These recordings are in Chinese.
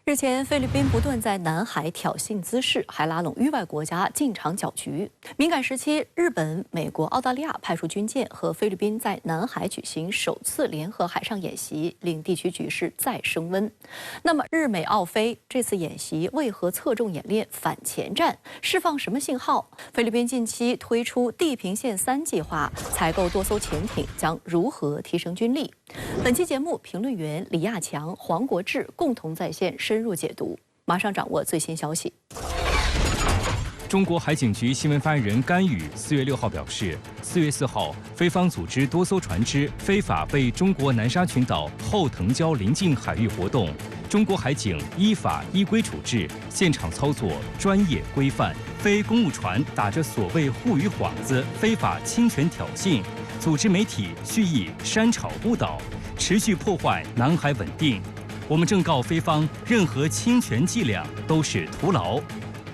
日前，菲律宾不断在南海挑衅滋事，还拉拢域外国家进场搅局。敏感时期，日本、美国、澳大利亚派出军舰和菲律宾在南海举行首次联合海上演习，令地区局势再升温。那么，日美澳菲这次演习为何侧重演练反潜战？释放什么信号？菲律宾近期推出地平线3计划，采购多艘潜艇，将如何提升军力？本期节目，评论员李亚强、黄国志共同在线深入解读。马上掌握最新消息。中国海警局新闻发言人甘宇4月6号表示，4月4号，菲方组织多艘船只非法为中国南沙群岛后藤礁邻近海域活动，中国海警依法依规处置，现场操作专业规范。非公务船打着所谓护渔幌子，非法侵权挑衅，组织媒体蓄意煽吵误导，持续破坏南海稳定。我们正告菲方，任何侵权伎俩都是徒劳。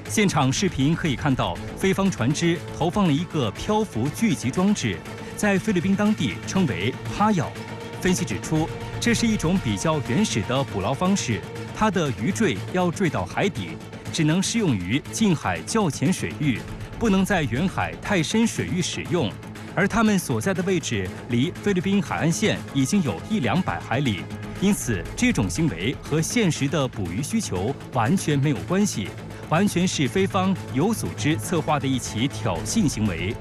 现场视频可以看到，菲方船只投放了一个漂浮聚集装置，在菲律宾当地称为“哈咬”。分析指出，这是一种比较原始的捕捞方式，它的鱼坠要坠到海底，只能适用于近海较浅水域，不能在远海太深水域使用。而他们所在的位置离菲律宾海岸线已经有100-200海里，因此这种行为和现实的捕鱼需求完全没有关系，完全是菲方有组织策划的一起挑衅行为。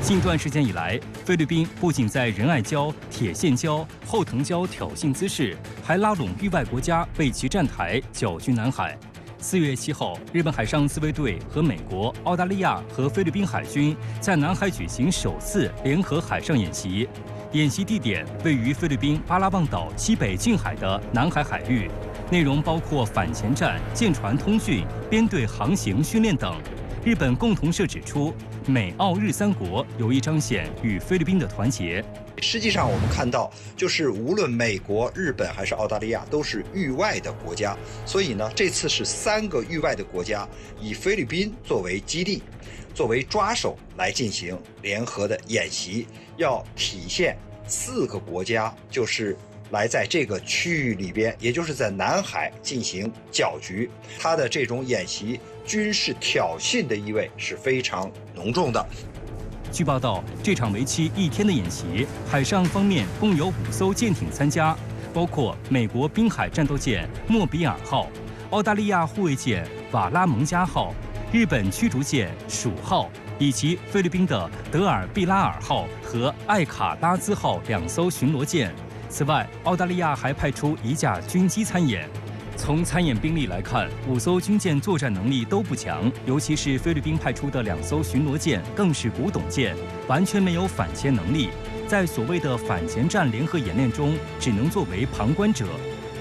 近段时间以来，菲律宾不仅在仁爱礁、铁线礁、后藤礁挑衅滋事，还拉拢域外国家为其站台，搅局南海。4月7号，日本海上自卫队和美国、澳大利亚和菲律宾海军在南海举行首次联合海上演习。演习地点位于菲律宾巴拉望岛西北近海的南海海域，内容包括反潜战、舰船通讯、编队航行训练等。日本共同社指出，美澳日3国有意彰显与菲律宾的团结。实际上，我们看到，就是无论美国、日本还是澳大利亚，都是域外的国家。所以呢，这次是3个域外的国家以菲律宾作为基地，作为抓手来进行联合的演习，要体现4个国家就是来在这个区域里边，也就是在南海进行搅局。它的这种演习军事挑衅的意味是非常浓重的。据报道，这场为期1天的演习，海上方面共有5艘舰艇参加，包括美国滨海战斗舰莫比尔号、澳大利亚护卫舰瓦拉蒙加号、日本驱逐舰蜀号，以及菲律宾的德尔毕拉尔号和艾卡拉兹号2艘巡逻舰。此外，澳大利亚还派出1架军机参演。从参演兵力来看，5艘军舰作战能力都不强，尤其是菲律宾派出的2艘巡逻舰更是古董舰，完全没有反潜能力。在所谓的反潜战联合演练中，只能作为旁观者。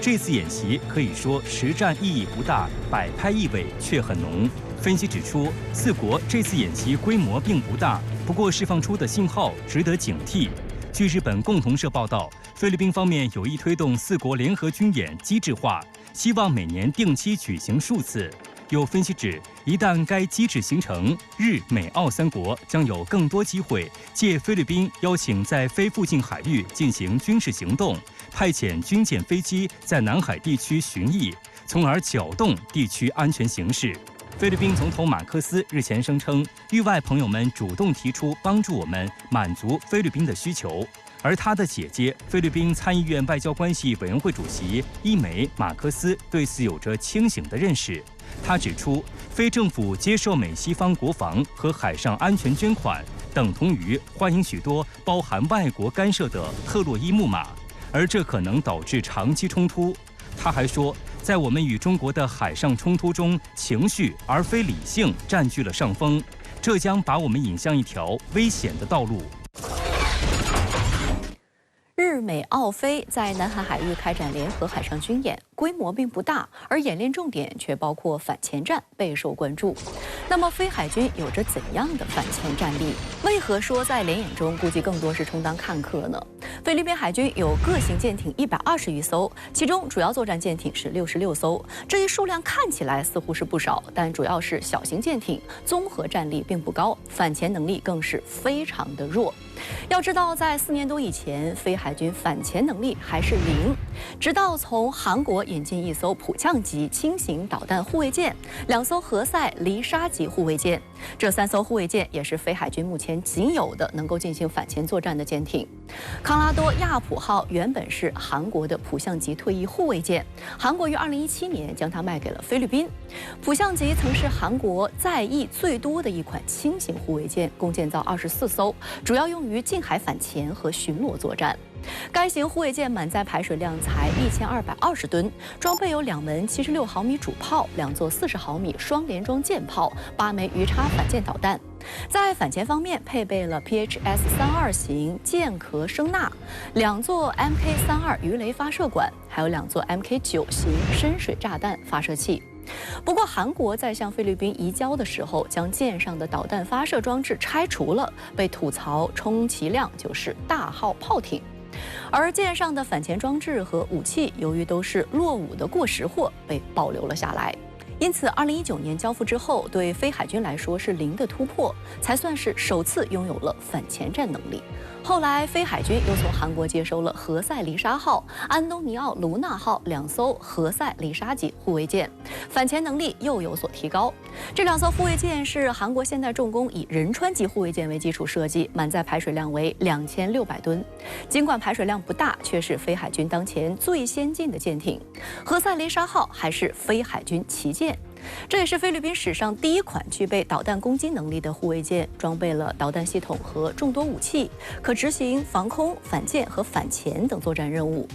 这次演习可以说实战意义不大，摆拍意味却很浓。分析指出，4国这次演习规模并不大，不过释放出的信号值得警惕。据日本共同社报道，菲律宾方面有意推动4国联合军演机制化，希望每年定期举行数次。有分析指，一旦该机制形成，日美澳3国将有更多机会借菲律宾邀请在非附近海域进行军事行动，派遣军舰飞机在南海地区巡弋，从而搅动地区安全形势。菲律宾总统马克思日前声称，域外朋友们主动提出帮助我们满足菲律宾的需求。而他的姐姐菲律宾参议院外交关系委员会主席伊梅·马克思对此有着清醒的认识。他指出，非政府接受美西方国防和海上安全捐款，等同于欢迎许多包含外国干涉的特洛伊木马，而这可能导致长期冲突。他还说，在我们与中国的海上冲突中，情绪而非理性占据了上风，这将把我们引向一条危险的道路。日美澳菲在南海海域开展联合海上军演，规模并不大，而演练重点却包括反潜战，备受关注。那么，菲海军有着怎样的反潜战力？为何说在联演中估计更多是充当看客呢？菲律宾海军有各型舰艇120余艘，其中主要作战舰艇是66艘。这一数量看起来似乎是不少，但主要是小型舰艇，综合战力并不高，反潜能力更是非常的弱。要知道，在4年多以前，菲海军反潜能力还是0，直到从韩国国引进1艘普降级轻型导弹护卫舰，2艘何塞黎沙级护卫舰。这3艘护卫舰也是菲海军目前仅有的能够进行反潜作战的舰艇。康拉多亚普号原本是韩国的普降级退役护卫舰，韩国于2017年将它卖给了菲律宾。普降级曾是韩国在役最多的一款轻型护卫舰，共建造24艘，主要用于近海反潜和巡逻作战。该型护卫舰满载排水量才1220吨，装备有2门76毫米主炮、2座40毫米双联装舰炮、8枚鱼叉反舰导弹。在反潜方面，配备了 PHS-32型舰壳声纳、2座 MK-32鱼雷发射管，还有2座 MK-9型深水炸弹发射器。不过，韩国在向菲律宾移交的时候，将舰上的导弹发射装置拆除了，被吐槽充其量就是大号炮艇。而舰上的反潜装置和武器，由于都是落伍的过时货，被保留了下来。因此，2019年交付之后，对菲海军来说是零的突破，才算是首次拥有了反潜战能力。后来，菲海军又从韩国接收了何塞黎沙号、安东尼奥卢纳号2艘何塞黎沙级护卫舰，反潜能力又有所提高。这2艘护卫舰是韩国现代重工以仁川级护卫舰为基础设计，满载排水量为2600吨。尽管排水量不大，却是菲海军当前最先进的舰艇。何塞黎沙号还是菲海军旗舰。这也是菲律宾史上第一款具备导弹攻击能力的护卫舰，装备了导弹系统和众多武器，可执行防空、反舰和反潜等作战任务。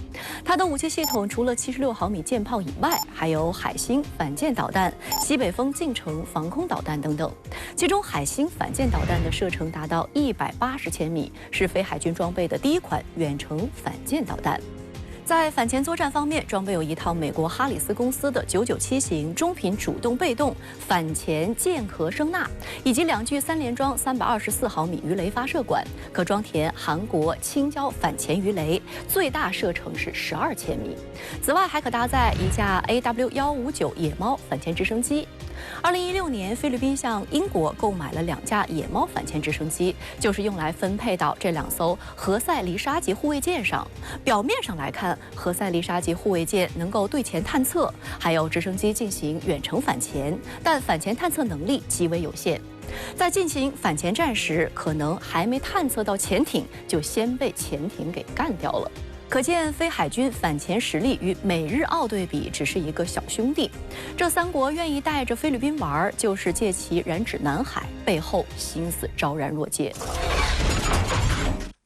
它的武器系统除了76毫米舰炮以外，还有海星反舰导弹、西北风近程防空导弹等等。其中，海星反舰导弹的射程达到180千米，是菲海军装备的第一款远程反舰导弹。在反潜作战方面，装备有一套美国哈里斯公司的997型中频主动被动反潜舰壳声纳，以及2具3联装324毫米鱼雷发射管，可装填韩国青椒反潜鱼雷，最大射程是12千米。此外，还可搭载一架 AW159野猫反潜直升机。2016年，菲律宾向英国购买了2架野猫反潜直升机，就是用来分配到这2艘何塞黎沙级护卫舰上。表面上来看，何塞黎沙级护卫舰能够对潜探测，还有直升机进行远程反潜，但反潜探测能力极为有限。在进行反潜战时，可能还没探测到潜艇，就先被潜艇给干掉了。可见，菲海军反潜实力与美日澳对比，只是一个小兄弟。这3国愿意带着菲律宾玩，就是借其染指南海，背后心思昭然若揭。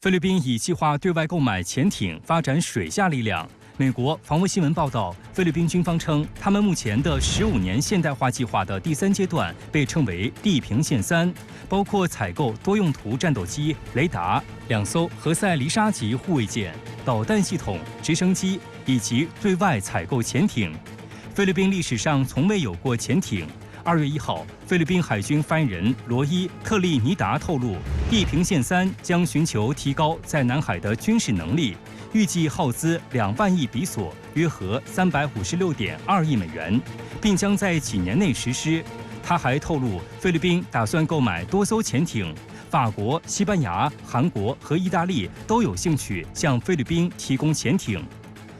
菲律宾已计划对外购买潜艇，发展水下力量。美国防卫新闻报道，菲律宾军方称，他们目前的15年现代化计划的第3阶段被称为地平线3，包括采购多用途战斗机、雷达、2艘何塞黎沙级护卫舰、导弹系统、直升机以及对外采购潜艇。菲律宾历史上从未有过潜艇。2月1号，菲律宾海军发言人罗伊·特利尼达透露，地平线3将寻求提高在南海的军事能力，预计耗资2万亿比索，约合356.2亿美元，并将在几年内实施。他还透露，菲律宾打算购买多艘潜艇，法国、西班牙、韩国和意大利都有兴趣向菲律宾提供潜艇。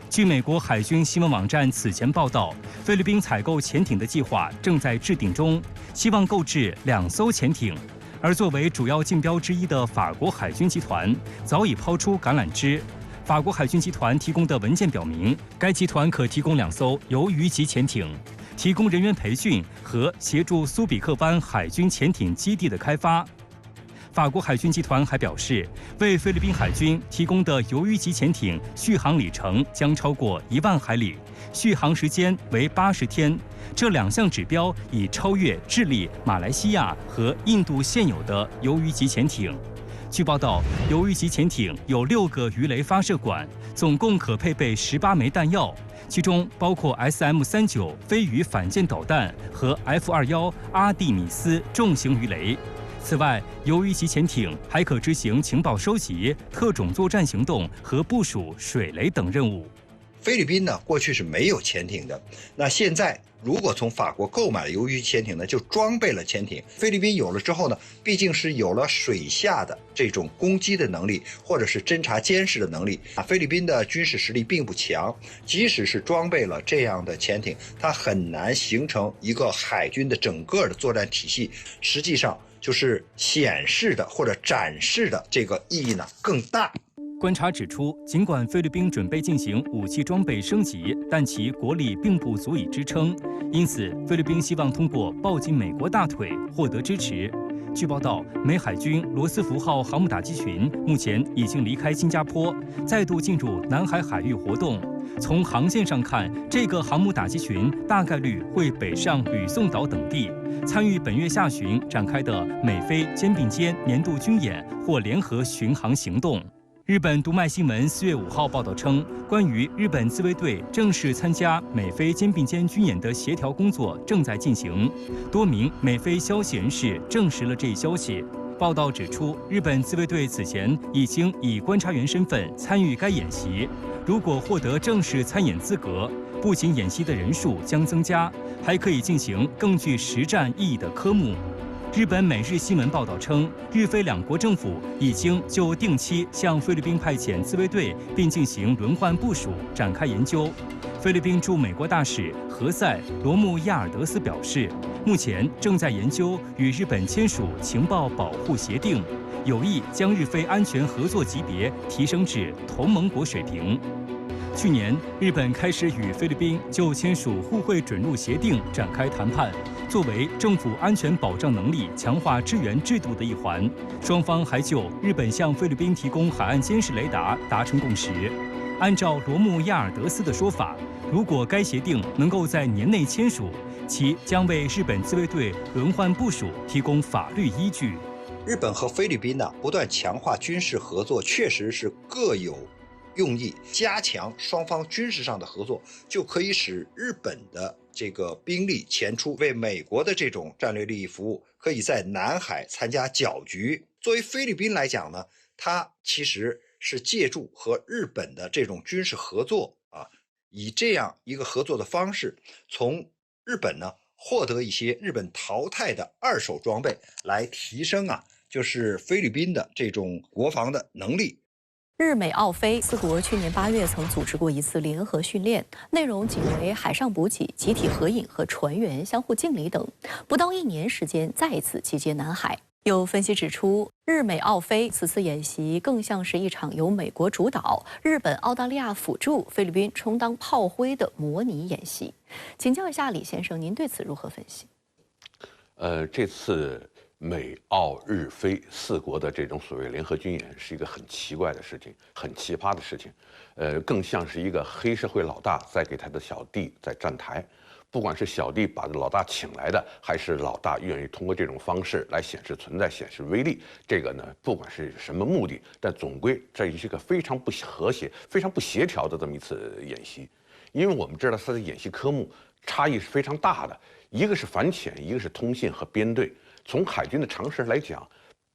据美国海军新闻网站此前报道，菲律宾采购潜艇的计划正在制定中，希望购置2艘潜艇。而作为主要竞标之一的法国海军集团早已抛出橄榄枝。法国海军集团提供的文件表明，该集团可提供2艘鱿鱼级潜艇，提供人员培训和协助苏比克湾海军潜艇基地的开发。法国海军集团还表示，为菲律宾海军提供的鱿鱼级潜艇续航里程将超过1万海里，续航时间为80天。这2项指标已超越智利、马来西亚和印度现有的鱿鱼级潜艇。据报道，鱿鱼级潜艇有6个鱼雷发射管，总共可配备18枚弹药，其中包括 SM-39飞鱼反舰导弹和 F-21阿蒂米斯重型鱼雷。此外，鱿鱼级潜艇还可执行情报收集、特种作战行动和部署水雷等任务。菲律宾呢，过去是没有潜艇的，那现在如果从法国购买了游击潜艇呢，就装备了潜艇。菲律宾有了之后呢，毕竟是有了水下的这种攻击的能力，或者是侦察监视的能力啊。菲律宾的军事实力并不强，即使是装备了这样的潜艇，它很难形成一个海军的整个的作战体系。实际上就是显示的或者展示的这个意义呢更大。观察指出，尽管菲律宾准备进行武器装备升级，但其国力并不足以支撑，因此菲律宾希望通过抱紧美国大腿获得支持。据报道，美海军罗斯福号航母打击群目前已经离开新加坡，再度进入南海海域活动。从航线上看，这个航母打击群大概率会北上吕宋岛等地，参与本月下旬展开的美菲肩并肩年度军演或联合巡航行动。日本读卖新闻4月5号报道称，关于日本自卫队正式参加美菲肩并肩军演的协调工作正在进行。多名美菲消息人士证实了这一消息。报道指出，日本自卫队此前已经以观察员身份参与该演习。如果获得正式参演资格，不仅演习的人数将增加，还可以进行更具实战意义的科目。日本每日新闻报道称，日菲两国政府已经就定期向菲律宾派遣自卫队并进行轮换部署展开研究。菲律宾驻美国大使何塞·罗穆亚尔德斯表示，目前正在研究与日本签署情报保护协定，有意将日菲安全合作级别提升至同盟国水平。去年，日本开始与菲律宾就签署互惠准入协定展开谈判，作为政府安全保障能力强化支援制度的一环。双方还就日本向菲律宾提供海岸监视雷达达成共识。按照罗穆亚尔德斯的说法，如果该协定能够在年内签署，其将为日本自卫队轮换部署提供法律依据。日本和菲律宾呢不断强化军事合作，确实是各有用意，加强双方军事上的合作，就可以使日本的这个兵力前出，为美国的这种战略利益服务，可以在南海参加搅局。作为菲律宾来讲呢，它其实是借助和日本的这种军事合作啊，以这样一个合作的方式，从日本呢获得一些日本淘汰的二手装备，来提升就是菲律宾的这种国防的能力。日美澳菲四国去年8月曾组织过一次联合训练，内容仅为海上补给、集体合影和船员相互敬礼等。不到1年时间，再一次集结南海。有分析指出，日美澳菲此次演习更像是一场由美国主导、日本、澳大利亚辅助、菲律宾充当炮灰的模拟演习。请教一下李先生，您对此如何分析？这次美澳日菲四国的这种所谓联合军演是一个很奇怪的事情，很奇葩的事情，更像是一个黑社会老大在给他的小弟在站台。不管是小弟把老大请来的，还是老大愿意通过这种方式来显示存在、显示威力，这个呢，不管是什么目的，但总归这是一个非常不和谐、非常不协调的这么一次演习。因为我们知道它的演习科目差异是非常大的，一个是反潜，一个是通信和编队。从海军的常识来讲，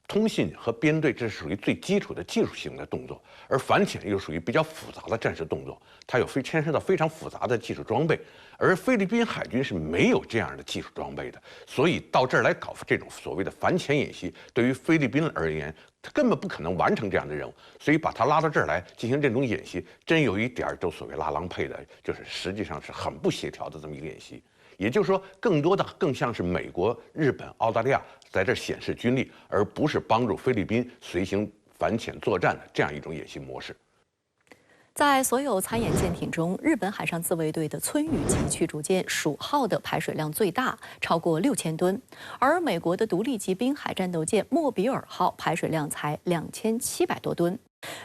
通信和编队这是属于最基础的技术性的动作，而反潜又属于比较复杂的战术动作，它有牵涉到非常复杂的技术装备，而菲律宾海军是没有这样的技术装备的，所以到这儿来搞这种所谓的反潜演习，对于菲律宾而言，他根本不可能完成这样的任务，所以把他拉到这儿来进行这种演习，真有一点就所谓拉郎配的，就是实际上是很不协调的这么一个演习。也就是说，更像是美国、日本、澳大利亚在这显示军力，而不是帮助菲律宾随行反潜作战的这样一种演习模式。在所有参演舰艇中，日本海上自卫队的村雨级驱逐舰蜀号的排水量最大，超过6000吨，而美国的独立级滨海战斗舰莫比尔号排水量才2700多吨。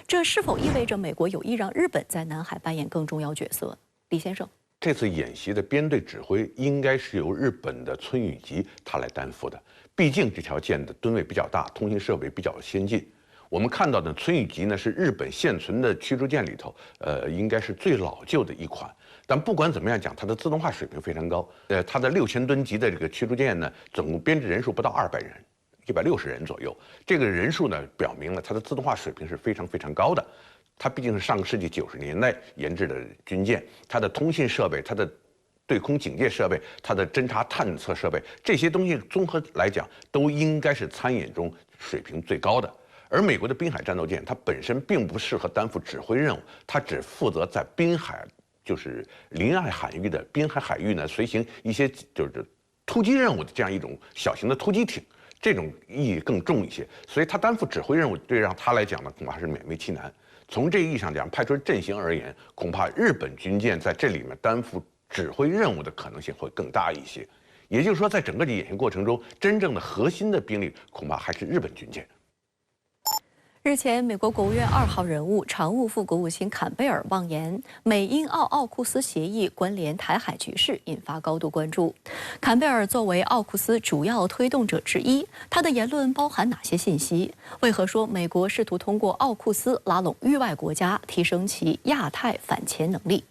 这是否意味着美国有意让日本在南海扮演更重要角色？李先生。这次演习的编队指挥应该是由日本的村雨级他来担负的，毕竟这条舰的吨位比较大，通信设备比较先进。我们看到的村雨级呢是日本现存的驱逐舰里头，应该是最老旧的一款。但不管怎么样讲，它的自动化水平非常高。它的6000吨级的这个驱逐舰呢，总共编制人数不到200人，160人左右。这个人数呢，表明了它的自动化水平是非常非常高的。它毕竟是上个世纪90年代研制的军舰，它的通信设备、它的对空警戒设备、它的侦察探测设备，这些东西综合来讲，都应该是参演中水平最高的。而美国的滨海战斗舰，它本身并不适合担负指挥任务，它只负责在滨海，就是临岸海域的滨海海域呢，随行一些就是突击任务的这样一种小型的突击艇，这种意义更重一些。所以它担负指挥任务，对让它来讲呢，恐怕是勉为其难。从这个意义上讲，派出阵型而言，恐怕日本军舰在这里面担负指挥任务的可能性会更大一些。也就是说，在整个的演习过程中，真正的核心的兵力恐怕还是日本军舰。日前，美国国务院2号人物、常务副国务卿坎贝尔妄言美英澳奥库斯协议关联台海局势，引发高度关注。坎贝尔作为奥库斯主要推动者之一，他的言论包含哪些信息？为何说美国试图通过奥库斯拉拢域外国家，提升其亚太反潜能力？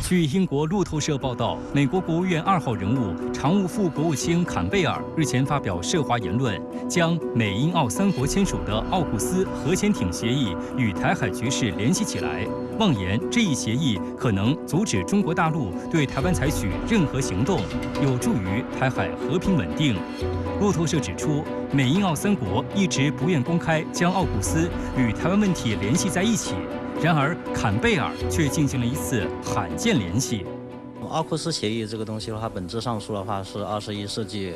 据英国路透社报道，美国国务院2号人物、常务副国务卿坎贝尔日前发表涉华言论，将美英澳3国签署的奥库斯核潜艇协议与台海局势联系起来，妄言这一协议可能阻止中国大陆对台湾采取任何行动，有助于台海和平稳定。路透社指出，美英澳3国一直不愿公开将奥库斯与台湾问题联系在一起。然而，坎贝尔却进行了一次罕见联系。奥库斯协议这个东西的话，本质上说的话是21世纪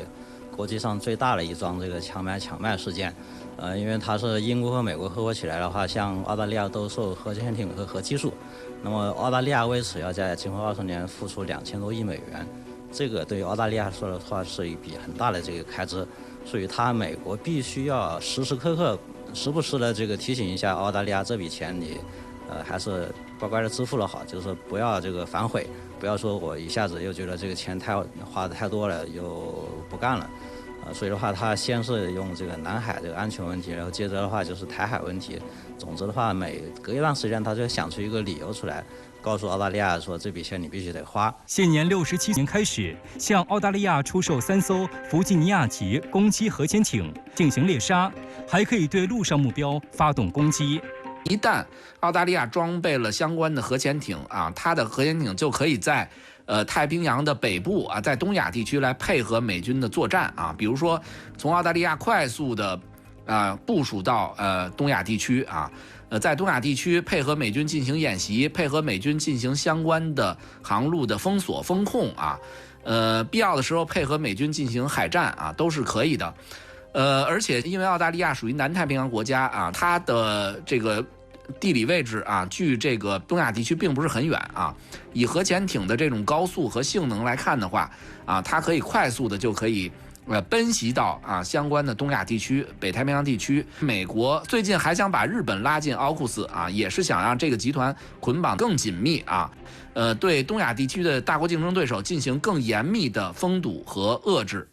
国际上最大的一桩这个强卖事件。因为它是英国和美国合伙起来的话，像澳大利亚都售核潜艇和核技术，那么澳大利亚为此要在今后20年付出2000多亿美元，这个对于澳大利亚说的话是一笔很大的这个开支，所以美国必须要时时刻刻、时不时的这个提醒一下澳大利亚，这笔钱你。还是乖乖的支付了好，就是不要这个反悔，不要说我一下子又觉得这个钱花的太多了，又不干了，所以的话，他先是用这个南海这个安全问题，然后接着的话就是台海问题，总之的话，每隔一段时间他就想出一个理由出来，告诉澳大利亚说这笔钱你必须得花。现年67年开始，向澳大利亚出售3艘弗吉尼亚级攻击核潜艇进行猎杀，还可以对陆上目标发动攻击。一旦澳大利亚装备了相关的核潜艇啊，它的核潜艇就可以在太平洋的北部啊，在东亚地区来配合美军的作战啊，比如说从澳大利亚快速的部署到东亚地区啊，在东亚地区配合美军进行演习，配合美军进行相关的航路的封锁风控啊，必要的时候配合美军进行海战啊，都是可以的。而且因为澳大利亚属于南太平洋国家啊，它的这个地理位置啊，距这个东亚地区并不是很远啊。以核潜艇的这种高速和性能来看的话啊，它可以快速的就可以奔袭到相关的东亚地区、北太平洋地区。美国最近还想把日本拉进奥库斯啊，也是想让这个集团捆绑更紧密啊，对东亚地区的大国竞争对手进行更严密的封堵和遏制。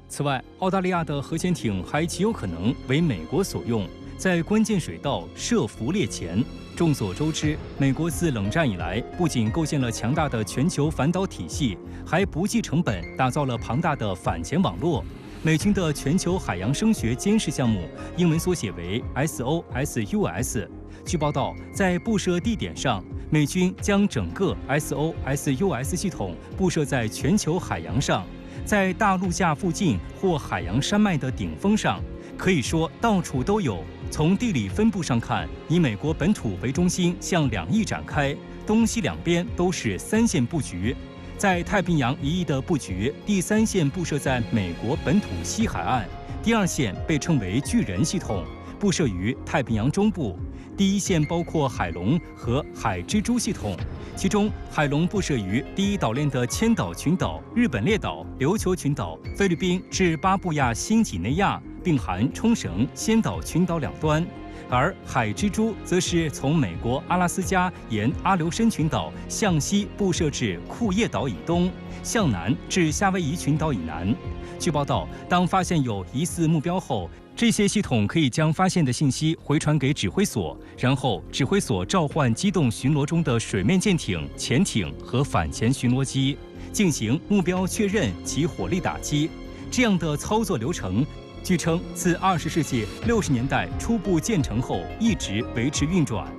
此外，澳大利亚的核潜艇还极有可能为美国所用，在关键水道设伏猎潜。众所周知，美国自冷战以来，不仅构建了强大的全球反导体系，还不计成本打造了庞大的反潜网络。美军的全球海洋声学监视项目，英文缩写为 SOSUS。据报道，在布设地点上，美军将整个 SOSUS 系统布设在全球海洋上。在大陆架附近或海洋山脉的顶峰上，可以说到处都有。从地理分布上看，以美国本土为中心向两翼展开，东西两边都是3线布局。在太平洋一翼的布局，第3线布设在美国本土西海岸，第2线被称为巨人系统，布设于太平洋中部。第1线包括海龙和海蜘蛛系统，其中海龙布设于第1岛链的千岛群岛、日本列岛、琉球群岛、菲律宾至巴布亚新几内亚，并含冲绳、仙岛群岛两端。而海蜘蛛则是从美国阿拉斯加沿阿留申群岛向西布设至库页岛以东，向南至夏威夷群岛以南。据报道，当发现有疑似目标后，这些系统可以将发现的信息回传给指挥所，然后指挥所召唤机动巡逻中的水面舰艇、潜艇和反潜巡逻机，进行目标确认及火力打击。这样的操作流程，据称自20世纪60年代初步建成后一直维持运转。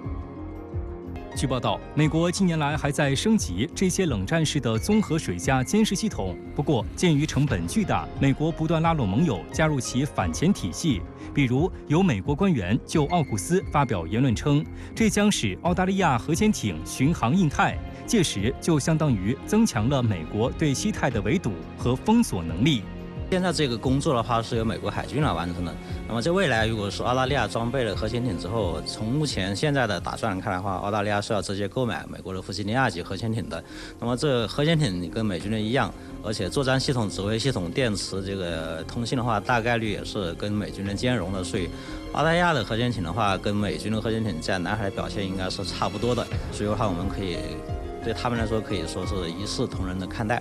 据报道，美国近年来还在升级这些冷战式的综合水下监视系统。不过，鉴于成本巨大，美国不断拉拢盟友加入其反潜体系。比如，有美国官员就奥库斯发表言论称，这将使澳大利亚核潜艇巡航印太，届时就相当于增强了美国对西太的围堵和封锁能力。现在这个工作的话是由美国海军来完成的。那么在未来，如果是澳大利亚装备了核潜艇之后，从目前现在的打算看的话，澳大利亚是要直接购买美国的弗吉尼亚级核潜艇的。那么这核潜艇跟美军的一样，而且作战系统、指挥系统、电池这个通信的话，大概率也是跟美军的兼容的。所以澳大利亚的核潜艇的话，跟美军的核潜艇在南海的表现应该是差不多的。所以的话，我们可以对他们来说可以说是一视同仁的看待。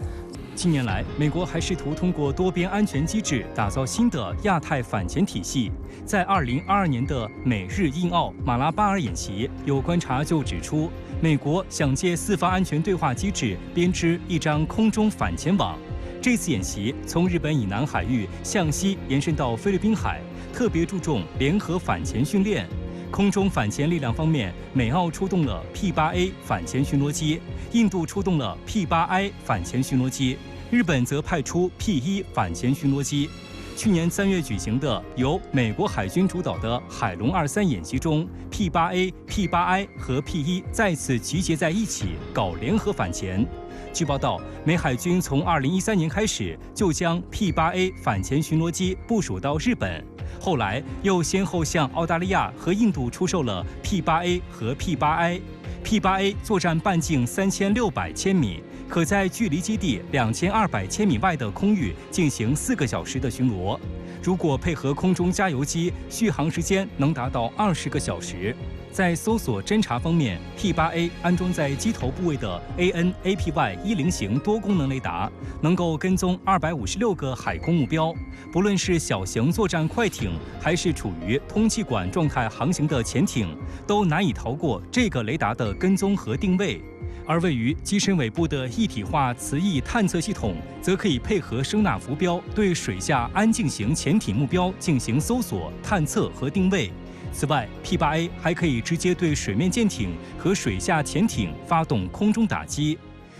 近年来，美国还试图通过多边安全机制打造新的亚太反潜体系。在2022年的美日印澳马拉巴尔演习，有观察就指出，美国想借四方安全对话机制编织一张空中反潜网。这次演习从日本以南海域向西延伸到菲律宾海，特别注重联合反潜训练。空中反潜力量方面，美澳出动了 P-8A 反潜巡逻机，印度出动了 P-8I 反潜巡逻机，日本则派出 P-1 反潜巡逻机。去年3月举行的由美国海军主导的海龙23演习中 ，P-8A、P-8I 和 P-1再次集结在一起搞联合反潜。据报道，美海军从2013年开始就将 P-8A 反潜巡逻机部署到日本，后来又先后向澳大利亚和印度出售了 P-8A 和 P-8I。P-8A 作战半径3600千米，可在距离基地2200千米外的空域进行4个小时的巡逻。如果配合空中加油机，续航时间能达到20个小时。在搜索侦察方面 ，P-8A 安装在机头部位的 AN/APY-10型多功能雷达，能够跟踪256个海空目标。不论是小型作战快艇，还是处于通气管状态航行的潜艇，都难以逃过这个雷达的跟踪和定位。而位于机身尾部的一体化磁翼探测系统，则可以配合声纳浮标，对水下安静型潜艇目标进行搜索、探测和定位。此外 ，P-8A 还可以直接对水面舰艇和水下潜艇发动空中打击。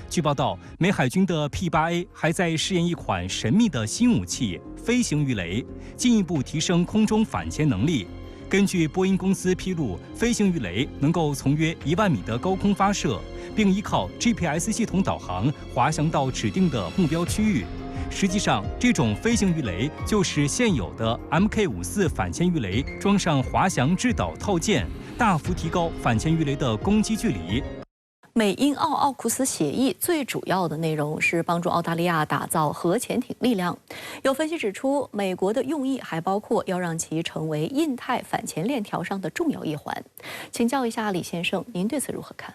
据报道，美海军的 P-8A 还在试验一款神秘的新武器——飞行鱼雷，进一步提升空中反潜能力。根据波音公司披露，飞行鱼雷能够从约1万米的高空发射，并依靠 GPS 系统导航滑翔到指定的目标区域。实际上，这种飞行鱼雷就是现有的 Mk54反潜鱼雷装上滑翔制导套件，大幅提高反潜鱼雷的攻击距离。美英澳奥库斯协议最主要的内容是帮助澳大利亚打造核潜艇力量。有分析指出，美国的用意还包括要让其成为印太反潜链条上的重要一环。请教一下李先生，您对此如何看？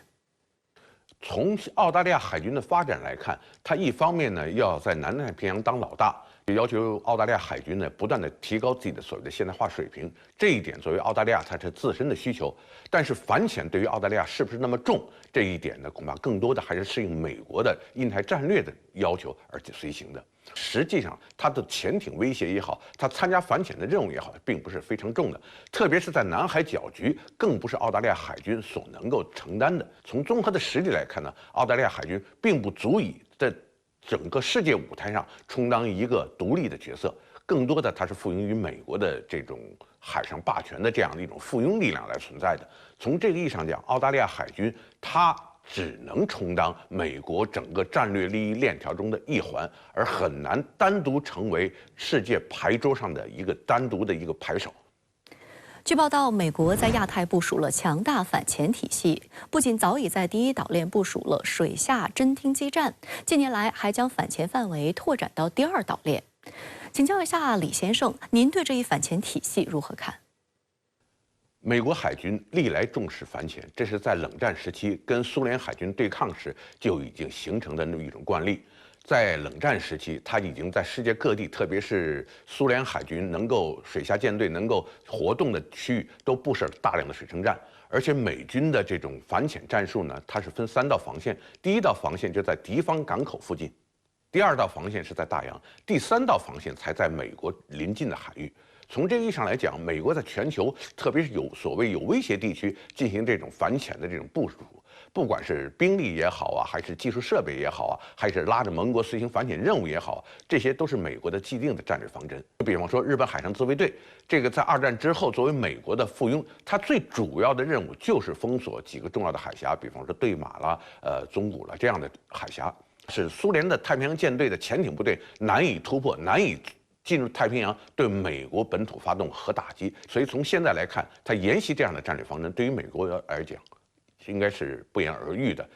从澳大利亚海军的发展来看，它一方面呢要在南太平洋当老大，要求澳大利亚海军呢不断的提高自己的所谓的现代化水平。这一点作为澳大利亚它是自身的需求，但是反潜对于澳大利亚是不是那么重，这一点呢恐怕更多的还是适应美国的印太战略的要求而随行的。实际上，它的潜艇威胁也好，它参加反潜的任务也好，并不是非常重的，特别是在南海搅局，更不是澳大利亚海军所能够承担的。从综合的实力来看呢，澳大利亚海军并不足以在整个世界舞台上充当一个独立的角色，更多的它是附庸于美国的这种海上霸权的这样的一种附庸力量来存在的。从这个意义上讲，澳大利亚海军它只能充当美国整个战略利益链条中的一环，而很难单独成为世界牌桌上的一个单独的一个牌手。据报道，美国在亚太部署了强大反潜体系，不仅早已在第1岛链部署了水下侦听基站，近年来还将反潜范围拓展到第2岛链。请教一下李先生，您对这一反潜体系如何看？美国海军历来重视反潜，这是在冷战时期跟苏联海军对抗时就已经形成的那么一种惯例。在冷战时期，它已经在世界各地，特别是苏联海军能够水下舰队能够活动的区域，都布设了大量的水城站。而且美军的这种反潜战术呢，它是分3道防线，第1道防线就在敌方港口附近，第2道防线是在大洋，第3道防线才在美国临近的海域。从这个意义上来讲，美国在全球，特别是有所谓有威胁地区进行这种反潜的这种部署，不管是兵力也好啊，还是技术设备也好啊，还是拉着盟国实行反潜任务也好，这些都是美国的既定的战略方针。比方说，日本海上自卫队，这个在2战之后作为美国的附庸，它最主要的任务就是封锁几个重要的海峡，比方说对马啦、宗谷啦这样的海峡，是苏联的太平洋舰队的潜艇部队难以突破、难以进入太平洋，对美国本土发动核打击。所以从现在来看，它沿袭这样的战略方针，对于美国来讲，应该是不言而喻的。